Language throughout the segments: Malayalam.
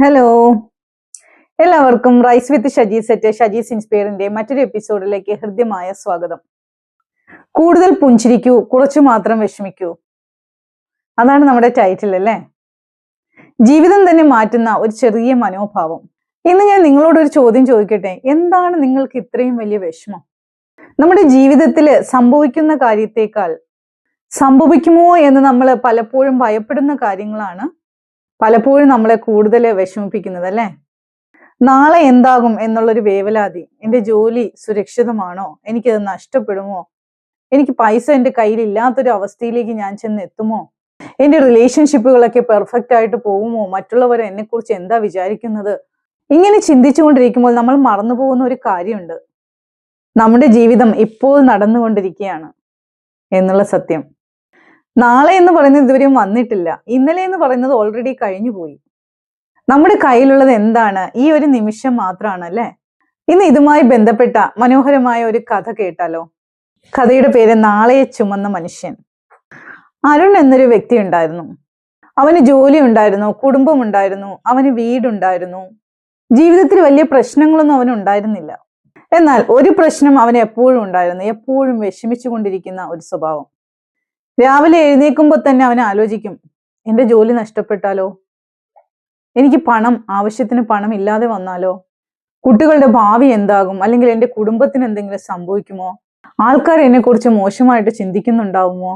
ഹലോ, എല്ലാവർക്കും റൈസ് വിത്ത് ഷജീസ് ഇൻസ്പയറിന്റെ മറ്റൊരു എപ്പിസോഡിലേക്ക് ഹൃദ്യമായ സ്വാഗതം. കൂടുതൽ പുഞ്ചിരിക്കൂ, കുറച്ചു മാത്രം വിഷമിക്കൂ. അതാണ് നമ്മുടെ ടൈറ്റിൽ അല്ലേ? ജീവിതം തന്നെ മാറ്റുന്ന ഒരു ചെറിയ മനോഭാവം. ഇന്ന് ഞാൻ നിങ്ങളോട് ഒരു ചോദ്യം ചോദിക്കട്ടെ. എന്താണ് നിങ്ങൾക്ക് ഇത്രയും വലിയ വിഷമം? നമ്മുടെ ജീവിതത്തിൽ സംഭവിക്കുന്ന കാര്യത്തേക്കാൾ സംഭവിക്കുമോ എന്ന് നമ്മൾ പലപ്പോഴും ഭയപ്പെടുന്ന കാര്യങ്ങളാണ് പലപ്പോഴും നമ്മളെ കൂടുതൽ വിഷമിപ്പിക്കുന്നത് അല്ലേ? നാളെ എന്താകും എന്നുള്ളൊരു വേവലാതി. എൻ്റെ ജോലി സുരക്ഷിതമാണോ? എനിക്കത് നഷ്ടപ്പെടുമോ? എനിക്ക് പൈസ എൻ്റെ കയ്യിൽ ഇല്ലാത്തൊരു അവസ്ഥയിലേക്ക് ഞാൻ ചെന്ന് എത്തുമോ? എൻ്റെ റിലേഷൻഷിപ്പുകളൊക്കെ പെർഫെക്റ്റ് ആയിട്ട് പോകുമോ? മറ്റുള്ളവർ എന്നെക്കുറിച്ച് എന്താ വിചാരിക്കുന്നത്? ഇങ്ങനെ ചിന്തിച്ചുകൊണ്ടിരിക്കുമ്പോൾ നമ്മൾ മറന്നു പോകുന്ന ഒരു കാര്യമുണ്ട്. നമ്മുടെ ജീവിതം ഇപ്പോൾ നടന്നുകൊണ്ടിരിക്കുകയാണ് എന്നുള്ള സത്യം. നാളെ എന്ന് പറയുന്നത് ഇതുവരെയും വന്നിട്ടില്ല. ഇന്നലെ എന്ന് പറയുന്നത് ഓൾറെഡി കഴിഞ്ഞു പോയി. നമ്മുടെ കയ്യിലുള്ളത് എന്താണ്? ഈ ഒരു നിമിഷം മാത്രമാണ് അല്ലേ? ഇന്ന് ഇതുമായി ബന്ധപ്പെട്ട മനോഹരമായ ഒരു കഥ കേട്ടാലോ? കഥയുടെ പേര് നാളെയെ ചുമന്ന മനുഷ്യൻ. അരുൺ എന്നൊരു വ്യക്തി ഉണ്ടായിരുന്നു. അവന് ജോലി ഉണ്ടായിരുന്നു, കുടുംബം ഉണ്ടായിരുന്നു, അവന് വീടുണ്ടായിരുന്നു. ജീവിതത്തിൽ വലിയ പ്രശ്നങ്ങളൊന്നും അവന് ഉണ്ടായിരുന്നില്ല. എന്നാൽ ഒരു പ്രശ്നം അവന് എപ്പോഴും ഉണ്ടായിരുന്നു. എപ്പോഴും വിഷമിച്ചു കൊണ്ടിരിക്കുന്ന ഒരു സ്വഭാവം. രാവിലെ എഴുന്നേൽക്കുമ്പോൾ തന്നെ അവൻ ആലോചിക്കും, എൻ്റെ ജോലി നഷ്ടപ്പെട്ടാലോ? എനിക്ക് ആവശ്യത്തിന് പണം ഇല്ലാതെ വന്നാലോ? കുട്ടികളുടെ ഭാവി എന്താകും? അല്ലെങ്കിൽ എൻ്റെ കുടുംബത്തിന് എന്തെങ്കിലും സംഭവിക്കുമോ? ആൾക്കാർ എന്നെക്കുറിച്ച് മോശമായിട്ട് ചിന്തിക്കുന്നുണ്ടാവുമോ?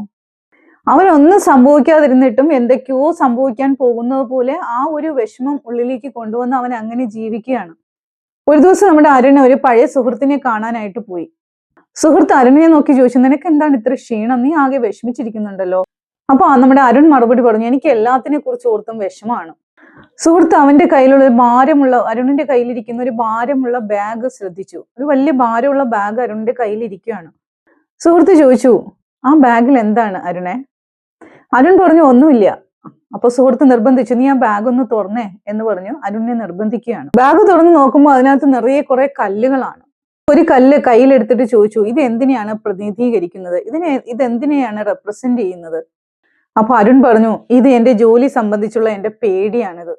അവനൊന്നും സംഭവിക്കാതിരുന്നിട്ടും എന്തൊക്കെയോ സംഭവിക്കാൻ പോകുന്നത് പോലെ ആ ഒരു വിഷമം ഉള്ളിലേക്ക് കൊണ്ടുവന്ന് അവൻ അങ്ങനെ ജീവിക്കുകയാണ്. ഒരു ദിവസം നമ്മുടെ അരുൺ ഒരു പഴയ സുഹൃത്തിനെ കാണാനായിട്ട് പോയി. സുഹൃത്ത് അരുണിനെ നോക്കി ചോദിച്ചു, നിനക്ക് എന്താണ് ഇത്ര ക്ഷീണം? നീ ആകെ വിഷമിച്ചിരിക്കുന്നുണ്ടല്ലോ. അപ്പൊ നമ്മുടെ അരുൺ മറുപടി പറഞ്ഞു, എനിക്ക് എല്ലാത്തിനെ കുറിച്ച് ഓർത്തും വിഷമാണ്. സുഹൃത്ത് അവന്റെ കയ്യിലുള്ള അരുണിന്റെ കയ്യിലിരിക്കുന്ന ഒരു ഭാരമുള്ള ബാഗ് ശ്രദ്ധിച്ചു. ഒരു വലിയ ഭാരമുള്ള ബാഗ് അരുണിന്റെ കയ്യിലിരിക്കുകയാണ്. സുഹൃത്ത് ചോദിച്ചു, ആ ബാഗിൽ എന്താണ് അരുണെ? അരുൺ പറഞ്ഞു, ഒന്നുമില്ല. അപ്പൊ സുഹൃത്ത് നിർബന്ധിച്ചു, നീ ആ ബാഗ് ഒന്ന് തുറന്നേ എന്ന് പറഞ്ഞു അരുണിനെ നിർബന്ധിക്കുകയാണ്. ബാഗ് തുറന്ന് നോക്കുമ്പോൾ അതിനകത്ത് നിറയെ കുറെ കല്ലുകളാണ്. ഒരു കല്ല് കയ്യിലെടുത്തിട്ട് ചോദിച്ചു, ഇത് എന്തിനെയാണ് പ്രതിനിധീകരിക്കുന്നത്? ഇതെന്തിനെയാണ് റെപ്രസെന്റ് ചെയ്യുന്നത്? അപ്പൊ അരുൺ പറഞ്ഞു, ഇത് എൻ്റെ ജോലി സംബന്ധിച്ചുള്ള എൻ്റെ പേടിയാണിത്.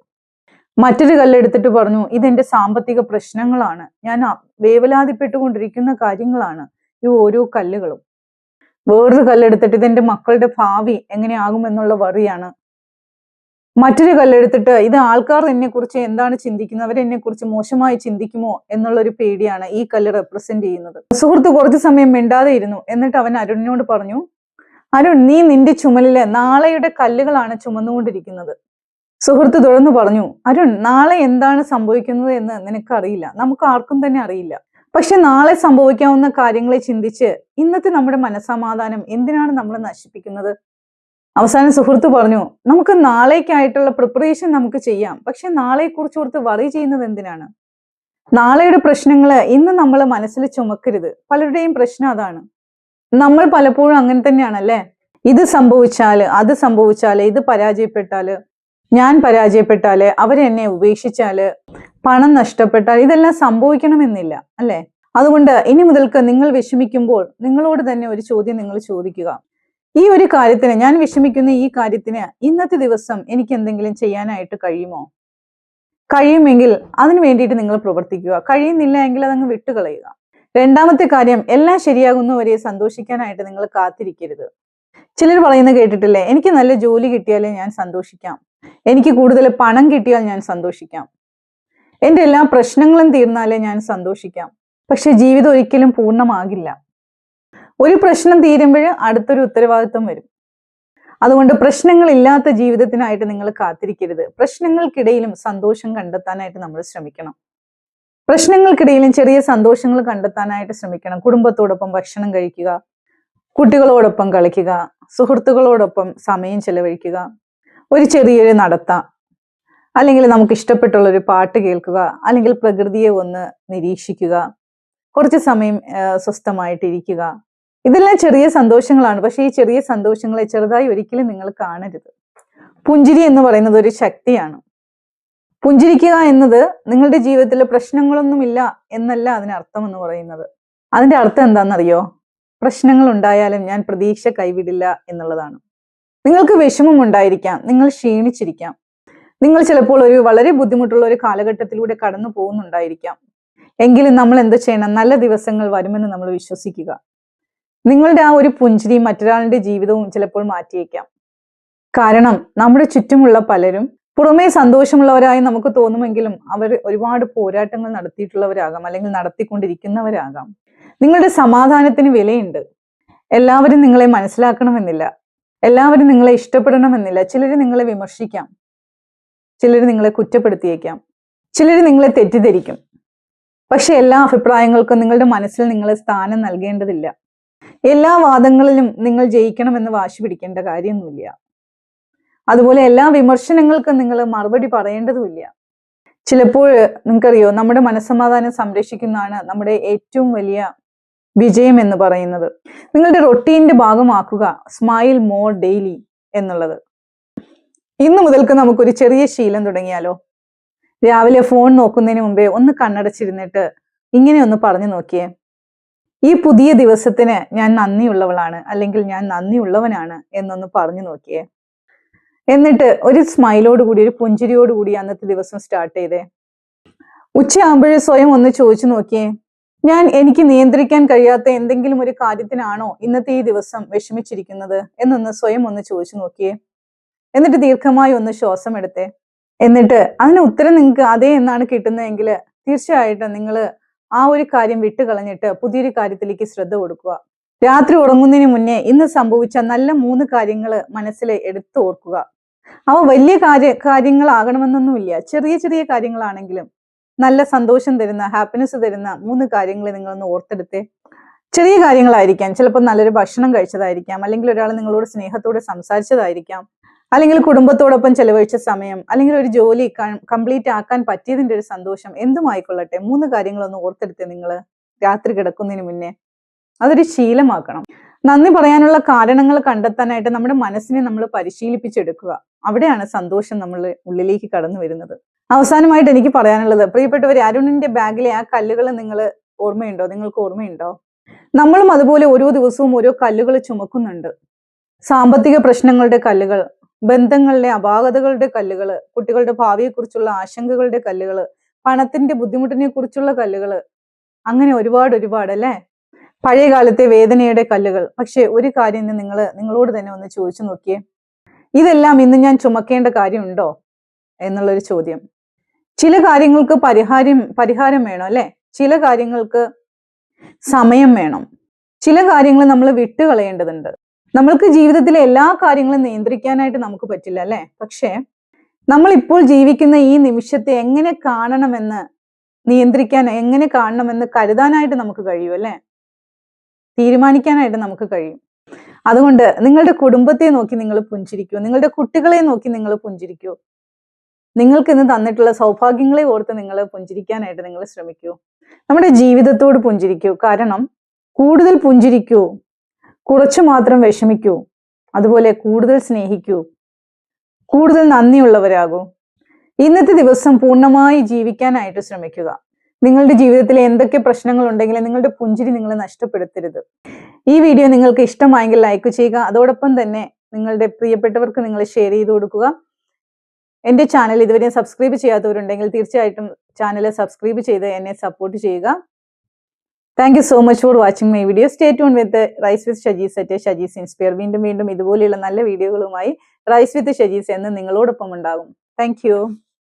മറ്റൊരു കല്ലെടുത്തിട്ട് പറഞ്ഞു, ഇതെന്റെ സാമ്പത്തിക പ്രശ്നങ്ങളാണ്, ഞാൻ വേവലാതിപ്പെട്ടുകൊണ്ടിരിക്കുന്ന കാര്യങ്ങളാണ് ഈ ഓരോ കല്ലുകളും. വേറൊരു കല്ലെടുത്തിട്ട് ഇതെന്റെ മക്കളുടെ ഭാവി എങ്ങനെയാകുമെന്നുള്ള വറിയാണ്. മറ്റൊരു കല്ലെടുത്തിട്ട് ഇത് ആൾക്കാർ എന്നെ കുറിച്ച് എന്താണ് ചിന്തിക്കുന്നത്, അവരെന്നെ കുറിച്ച് മോശമായി ചിന്തിക്കുമോ എന്നുള്ളൊരു പേടിയാണ് ഈ കല്ല് റെപ്രസെന്റ് ചെയ്യുന്നത്. സുഹൃത്ത് കുറച്ചു സമയം മിണ്ടാതെ ഇരുന്നു. എന്നിട്ട് അവൻ അരുണിനോട് പറഞ്ഞു, അരുൺ, നീ നിന്റെ ചുമലില് നാളെയുടെ കല്ലുകളാണ് ചുമന്നുകൊണ്ടിരിക്കുന്നത്. സുഹൃത്ത് തുടർന്ന് പറഞ്ഞു, അരുൺ, നാളെ എന്താണ് സംഭവിക്കുന്നത് എന്ന് നിനക്കറിയില്ല, നമുക്ക് ആർക്കും തന്നെ അറിയില്ല. പക്ഷെ നാളെ സംഭവിക്കാവുന്ന കാര്യങ്ങളെ ചിന്തിച്ച് ഇന്നത്തെ നമ്മുടെ മനസ്സമാധാനം എന്തിനാണ് നമ്മൾ നശിപ്പിക്കുന്നത്? അവസാനം സുഹൃത്ത് പറഞ്ഞു, നമുക്ക് നാളേക്കായിട്ടുള്ള പ്രിപ്പറേഷൻ നമുക്ക് ചെയ്യാം, പക്ഷെ നാളെ കുറിച്ച് ഓർത്ത് വറി ചെയ്യുന്നത് എന്തിനാണ്? നാളെയുടെ പ്രശ്നങ്ങള് ഇന്ന് നമ്മൾ മനസ്സിൽ ചുമക്കരുത്. പലരുടെയും പ്രശ്നം അതാണ്. നമ്മൾ പലപ്പോഴും അങ്ങനെ തന്നെയാണല്ലേ? ഇത് സംഭവിച്ചാല്, അത് സംഭവിച്ചാല്, ഇത് പരാജയപ്പെട്ടാല്, ഞാൻ പരാജയപ്പെട്ടാല്, അവരെന്നെ ഉപേക്ഷിച്ചാല്, പണം നഷ്ടപ്പെട്ടാൽ, ഇതെല്ലാം സംഭവിക്കണമെന്നില്ല അല്ലെ? അതുകൊണ്ട് ഇനി മുതൽക്ക് നിങ്ങൾ വിഷമിക്കുമ്പോൾ നിങ്ങളോട് തന്നെ ഒരു ചോദ്യം നിങ്ങൾ ചോദിക്കുക. ഈ ഒരു കാര്യത്തിന്, ഞാൻ വിഷമിക്കുന്ന ഈ കാര്യത്തിന് ഇന്നത്തെ ദിവസം എനിക്ക് എന്തെങ്കിലും ചെയ്യാനായിട്ട് കഴിയുമോ? കഴിയുമെങ്കിൽ അതിനു വേണ്ടിയിട്ട് നിങ്ങൾ പ്രവർത്തിക്കുക. കഴിയുന്നില്ല എങ്കിൽ അതങ്ങ് വിട്ടുകളയുക. രണ്ടാമത്തെ കാര്യം, എല്ലാം ശരിയാകുന്നവരെ സന്തോഷിക്കാനായിട്ട് നിങ്ങൾ കാത്തിരിക്കരുത്. ചിലർ പറയുന്നത് കേട്ടിട്ടില്ലേ, എനിക്ക് നല്ല ജോലി കിട്ടിയാലേ ഞാൻ സന്തോഷിക്കാം, എനിക്ക് കൂടുതൽ പണം കിട്ടിയാൽ ഞാൻ സന്തോഷിക്കാം, എൻ്റെ എല്ലാ പ്രശ്നങ്ങളും തീർന്നാലേ ഞാൻ സന്തോഷിക്കാം. പക്ഷെ ജീവിതം ഒരിക്കലും പൂർണ്ണമാകില്ല. ഒരു പ്രശ്നം തീരുമ്പോൾ അടുത്തൊരു ഉത്തരവാദിത്വം വരും. അതുകൊണ്ട് പ്രശ്നങ്ങളില്ലാത്ത ജീവിതത്തിനായിട്ട് നിങ്ങൾ കാത്തിരിക്കരുത്. പ്രശ്നങ്ങൾക്കിടയിലും സന്തോഷം കണ്ടെത്താനായിട്ട് നമ്മൾ ശ്രമിക്കണം. പ്രശ്നങ്ങൾക്കിടയിലും ചെറിയ സന്തോഷങ്ങൾ കണ്ടെത്താനായിട്ട് ശ്രമിക്കണം. കുടുംബത്തോടൊപ്പം ഭക്ഷണം കഴിക്കുക, കുട്ടികളോടൊപ്പം കളിക്കുക, സുഹൃത്തുക്കളോടൊപ്പം സമയം ചെലവഴിക്കുക, ഒരു ചെറിയൊരു നടത്ത, അല്ലെങ്കിൽ നമുക്ക് ഇഷ്ടപ്പെട്ടുള്ളൊരു പാട്ട് കേൾക്കുക, അല്ലെങ്കിൽ പ്രകൃതിയെ ഒന്ന് നിരീക്ഷിക്കുക, കുറച്ച് സമയം സ്വസ്ഥമായിട്ടിരിക്കുക. ഇതെല്ലാം ചെറിയ സന്തോഷങ്ങളാണ്. പക്ഷെ ഈ ചെറിയ സന്തോഷങ്ങളെ ചെറുതായി ഒരിക്കലും നിങ്ങൾ കാണരുത്. പുഞ്ചിരി എന്ന് പറയുന്നത് ഒരു ശക്തിയാണ്. പുഞ്ചിരിക്കുക എന്നത് നിങ്ങളുടെ ജീവിതത്തിൽ പ്രശ്നങ്ങളൊന്നുമില്ല എന്നല്ല അതിനർത്ഥം എന്ന് പറയുന്നത്. അതിന്റെ അർത്ഥം എന്താണെന്നറിയോ? പ്രശ്നങ്ങൾ ഉണ്ടായാലും ഞാൻ പ്രതീക്ഷ കൈവിടില്ല എന്നുള്ളതാണ്. നിങ്ങൾക്ക് വിഷമം ഉണ്ടായിരിക്കാം, നിങ്ങൾ ക്ഷീണിച്ചിരിക്കാം, നിങ്ങൾ ചിലപ്പോൾ ഒരു വളരെ ബുദ്ധിമുട്ടുള്ള ഒരു കാലഘട്ടത്തിലൂടെ കടന്നു പോകുന്നുണ്ടായിരിക്കാം. എങ്കിലും നമ്മൾ എന്ത് ചെയ്യണം? നല്ല ദിവസങ്ങൾ വരുമെന്ന് നമ്മൾ വിശ്വസിക്കുക. നിങ്ങളുടെ ആ ഒരു പുഞ്ചിരി മറ്റൊരാളുടെ ജീവിതവും ചിലപ്പോൾ മാറ്റിയേക്കാം. കാരണം നമ്മുടെ ചുറ്റുമുള്ള പലരും പുറമേ സന്തോഷമുള്ളവരായി നമുക്ക് തോന്നുമെങ്കിലും അവർ ഒരുപാട് പോരാട്ടങ്ങൾ നടത്തിയിട്ടുള്ളവരാകാം, അല്ലെങ്കിൽ നടത്തിക്കൊണ്ടിരിക്കുന്നവരാകാം. നിങ്ങളുടെ സമാധാനത്തിന് വിലയുണ്ട്. എല്ലാവരും നിങ്ങളെ മനസ്സിലാക്കണമെന്നില്ല, എല്ലാവരും നിങ്ങളെ ഇഷ്ടപ്പെടണമെന്നില്ല. ചിലർ നിങ്ങളെ വിമർശിക്കാം, ചിലർ നിങ്ങളെ കുറ്റപ്പെടുത്തിയേക്കാം, ചിലർ നിങ്ങളെ തെറ്റിദ്ധരിക്കും. പക്ഷെ എല്ലാ അഭിപ്രായങ്ങൾക്കും നിങ്ങളുടെ മനസ്സിൽ നിങ്ങൾ സ്ഥാനം നൽകേണ്ടതില്ല. എല്ലാ വാദങ്ങളിലും നിങ്ങൾ ജയിക്കണമെന്ന് വാശി പിടിക്കേണ്ട കാര്യമൊന്നുമില്ല. അതുപോലെ എല്ലാ വിമർശനങ്ങൾക്കും നിങ്ങൾ മറുപടി പറയേണ്ടതുമില്ല. ചിലപ്പോൾ നിങ്ങൾക്കറിയോ, നമ്മുടെ മനസ്സമാധാനം സംരക്ഷിക്കുന്നതാണ് നമ്മുടെ ഏറ്റവും വലിയ വിജയം എന്ന് പറയുന്നത്. നിങ്ങളുടെ റൊട്ടീന്റെ ഭാഗമാക്കുക സ്മൈൽ മോർ ഡെയിലി എന്നുള്ളത്. ഇന്നു മുതൽക്ക് നമുക്കൊരു ചെറിയ ശീലം തുടങ്ങിയാലോ? രാവിലെ ഫോൺ നോക്കുന്നതിന് മുമ്പേ ഒന്ന് കണ്ണടച്ചിരുന്നിട്ട് ഇങ്ങനെ ഒന്ന് പറഞ്ഞു നോക്കിയേ, ഈ പുതിയ ദിവസത്തിന് ഞാൻ നന്ദിയുള്ളവളാണ്, അല്ലെങ്കിൽ ഞാൻ നന്ദിയുള്ളവനാണ് എന്നൊന്ന് പറഞ്ഞു നോക്കിയേ. എന്നിട്ട് ഒരു സ്മൈലോടുകൂടി, ഒരു പുഞ്ചിരിയോടുകൂടി അന്നത്തെ ദിവസം സ്റ്റാർട്ട് ചെയ്തേ. ഉച്ചയാകുമ്പോഴേ സ്വയം ഒന്ന് ചോദിച്ചു നോക്കിയേ, എനിക്ക് നിയന്ത്രിക്കാൻ കഴിയാത്ത എന്തെങ്കിലും ഒരു കാര്യത്തിനാണോ ഇന്നത്തെ ഈ ദിവസം വിഷമിച്ചിരിക്കുന്നത് എന്നൊന്ന് സ്വയം ഒന്ന് ചോദിച്ചു നോക്കിയേ. എന്നിട്ട് ദീർഘമായി ഒന്ന് ശ്വാസം എടുത്തേ. എന്നിട്ട് അതിന് ഉത്തരം നിങ്ങൾക്ക് അതേ എന്നാണ് കിട്ടുന്നതെങ്കിൽ തീർച്ചയായിട്ടും നിങ്ങൾ ആ ഒരു കാര്യം വിട്ടുകളഞ്ഞിട്ട് പുതിയൊരു കാര്യത്തിലേക്ക് ശ്രദ്ധ കൊടുക്കുക. രാത്രി ഉറങ്ങുന്നതിന് മുന്നേ ഇന്ന് സംഭവിച്ച നല്ല 3 കാര്യങ്ങൾ മനസ്സിൽ എടുത്തു ഓർക്കുക. അവ വലിയ കാര്യങ്ങളാകണമെന്നൊന്നുമില്ല, ചെറിയ ചെറിയ കാര്യങ്ങളാണെങ്കിലും നല്ല സന്തോഷം തരുന്ന, ഹാപ്പിനെസ് തരുന്ന 3 കാര്യങ്ങൾ നിങ്ങളൊന്ന് ഓർത്തെടുത്തേ. ചെറിയ കാര്യങ്ങളായിരിക്കാം, ചിലപ്പോൾ നല്ലൊരു ഭക്ഷണം കഴിച്ചതായിരിക്കാം, അല്ലെങ്കിൽ ഒരാൾ നിങ്ങളോട് സ്നേഹത്തോടെ സംസാരിച്ചതായിരിക്കാം, അല്ലെങ്കിൽ കുടുംബത്തോടൊപ്പം ചെലവഴിച്ച സമയം, അല്ലെങ്കിൽ ഒരു ജോലി കംപ്ലീറ്റ് ആക്കാൻ പറ്റിയതിന്റെ ഒരു സന്തോഷം, എന്തുമായിക്കൊള്ളട്ടെ 3 കാര്യങ്ങളൊന്ന് ഓർത്തെടുത്തേ നിങ്ങൾ രാത്രി കിടക്കുന്നതിന് മുന്നേ. അതൊരു ശീലമാക്കണം. നന്ദി പറയാനുള്ള കാരണങ്ങൾ കണ്ടെത്താനായിട്ട് നമ്മുടെ മനസ്സിനെ നമ്മൾ പരിശീലിപ്പിച്ചെടുക്കുക. അവിടെയാണ് സന്തോഷം നമ്മൾ ഉള്ളിലേക്ക് കടന്നു വരുന്നത്. അവസാനമായിട്ട് എനിക്ക് പറയാനുള്ളത്, പ്രിയപ്പെട്ടവർ, അരുണിന്റെ ബാഗിലെ ആ കല്ലുകൾ നിങ്ങൾക്ക് ഓർമ്മയുണ്ടോ? നമ്മളും അതുപോലെ ഓരോ ദിവസവും ഓരോ കല്ലുകൾ ചുമക്കുന്നുണ്ട്. സാമ്പത്തിക പ്രശ്നങ്ങളുടെ കല്ലുകൾ, ബന്ധങ്ങളിലെ അപാകതകളുടെ കല്ലുകൾ, കുട്ടികളുടെ ഭാവിയെക്കുറിച്ചുള്ള ആശങ്കകളുടെ കല്ലുകൾ, പണത്തിന്റെ ബുദ്ധിമുട്ടിനെ കുറിച്ചുള്ള കല്ലുകൾ, അങ്ങനെ ഒരുപാട് അല്ലേ? പഴയ കാലത്തെ വേദനയുടെ കല്ലുകൾ. പക്ഷെ ഒരു കാര്യം നിങ്ങളോട് തന്നെ ഒന്ന് ചോദിച്ചു നോക്കിയേ, ഇതെല്ലാം ഇന്ന് ഞാൻ ചുമക്കേണ്ട കാര്യമുണ്ടോ എന്നുള്ളൊരു ചോദ്യം. ചില കാര്യങ്ങൾക്ക് പരിഹാരം വേണം അല്ലെ? ചില കാര്യങ്ങൾക്ക് സമയം വേണം, ചില കാര്യങ്ങൾ നമ്മൾ വിട്ടുകളയേണ്ടതുണ്ട്. നമ്മൾക്ക് ജീവിതത്തിലെ എല്ലാ കാര്യങ്ങളും നിയന്ത്രിക്കാനായിട്ട് നമുക്ക് പറ്റില്ല അല്ലെ? പക്ഷെ നമ്മൾ ഇപ്പോൾ ജീവിക്കുന്ന ഈ നിമിഷത്തെ എങ്ങനെ കാണണമെന്ന് കരുതാനായിട്ട് നമുക്ക് കഴിയും അല്ലെ? തീരുമാനിക്കാനായിട്ട് നമുക്ക് കഴിയും. അതുകൊണ്ട് നിങ്ങളുടെ കുടുംബത്തെ നോക്കി നിങ്ങൾ പുഞ്ചിരിക്കൂ, നിങ്ങളുടെ കുട്ടികളെ നോക്കി നിങ്ങൾ പുഞ്ചിരിക്കൂ, നിങ്ങൾക്ക് ഇന്ന് തന്നിട്ടുള്ള സൗഭാഗ്യങ്ങളെ ഓർത്ത് നിങ്ങൾ പുഞ്ചിരിക്കാനായിട്ട് നിങ്ങൾ ശ്രമിക്കൂ. നമ്മുടെ ജീവിതത്തോട് പുഞ്ചിരിക്കൂ. കാരണം കൂടുതൽ പുഞ്ചിരിക്കൂ, കുറച്ചു മാത്രം വിഷമിക്കൂ, അതുപോലെ കൂടുതൽ സ്നേഹിക്കൂ, കൂടുതൽ നന്ദിയുള്ളവരാകൂ. ഇന്നത്തെ ദിവസം പൂർണ്ണമായി ജീവിക്കാനായിട്ട് ശ്രമിക്കുക. നിങ്ങളുടെ ജീവിതത്തിൽ എന്തൊക്കെ പ്രശ്നങ്ങൾ ഉണ്ടെങ്കിലും നിങ്ങളുടെ പുഞ്ചിരി നിങ്ങൾ നഷ്ടപ്പെടുത്തരുത്. ഈ വീഡിയോ നിങ്ങൾക്ക് ഇഷ്ടമായെങ്കിൽ ലൈക്ക് ചെയ്യുക. അതോടൊപ്പം തന്നെ നിങ്ങളുടെ പ്രിയപ്പെട്ടവർക്ക് നിങ്ങൾ ഷെയർ ചെയ്ത് കൊടുക്കുക. എൻ്റെ ചാനൽ ഇതുവരെ സബ്സ്ക്രൈബ് ചെയ്യാത്തവരുണ്ടെങ്കിൽ തീർച്ചയായിട്ടും ചാനൽ സബ്സ്ക്രൈബ് ചെയ്ത് എന്നെ സപ്പോർട്ട് ചെയ്യുക. Thank you so much for watching my video. Stay tune with rice with Shajee's at Shajee's inspire. വീണ്ടും ഇതുപോലെയുള്ള നല്ല വീഡിയോകളുമായി റൈസ് വിത്ത് ഷജീസ് എന്ന് നിങ്ങളോടൊപ്പം ഉണ്ടാകും. Thank you.